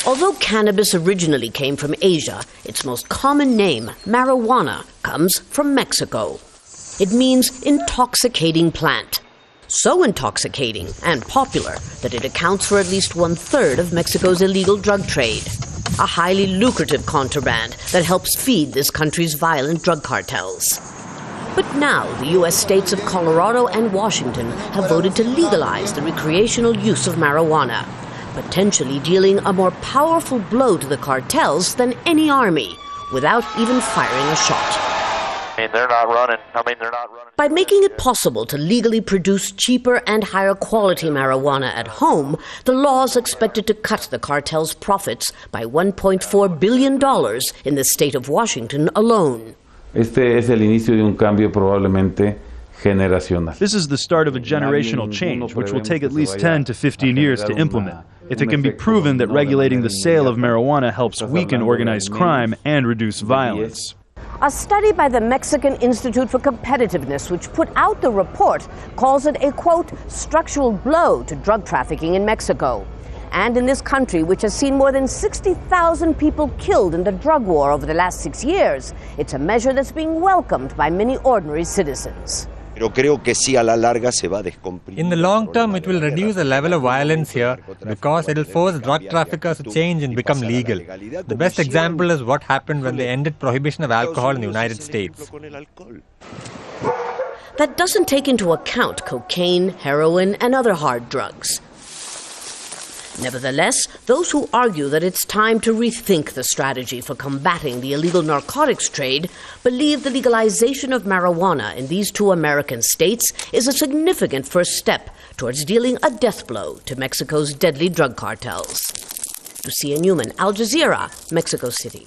Although cannabis originally came from Asia, its most common name, marijuana, comes from Mexico. It means intoxicating plant. So intoxicating and popular that it accounts for at least 1/3 of Mexico's illegal drug trade. A highly lucrative contraband that helps feed this country's violent drug cartels. But now the U.S. states of Colorado and Washington have voted to legalize the recreational use of marijuana, potentially dealing a more powerful blow to the cartels than any army, without even firing a shot. They're not running. By making it possible to legally produce cheaper and higher quality marijuana at home, the law is expected to cut the cartel's profits by $1.4 billion in the state of Washington alone. This is the start of a generational change, which will take at least 10 to 15 years to implement, if it can be proven that regulating the sale of marijuana helps weaken organized crime and reduce violence. A study by the Mexican Institute for Competitiveness, which put out the report, calls it a, quote, structural blow to drug trafficking in Mexico. And in this country, which has seen more than 60,000 people killed in the drug war over the last 6 years, it's a measure that's being welcomed by many ordinary citizens. In the long term, it will reduce the level of violence here because it will force drug traffickers to change and become legal. The best example is what happened when they ended prohibition of alcohol in the United States. That doesn't take into account cocaine, heroin, and other hard drugs. Nevertheless, those who argue that it's time to rethink the strategy for combating the illegal narcotics trade believe the legalization of marijuana in these two American states is a significant first step towards dealing a death blow to Mexico's deadly drug cartels. Lucia Newman, Al Jazeera, Mexico City.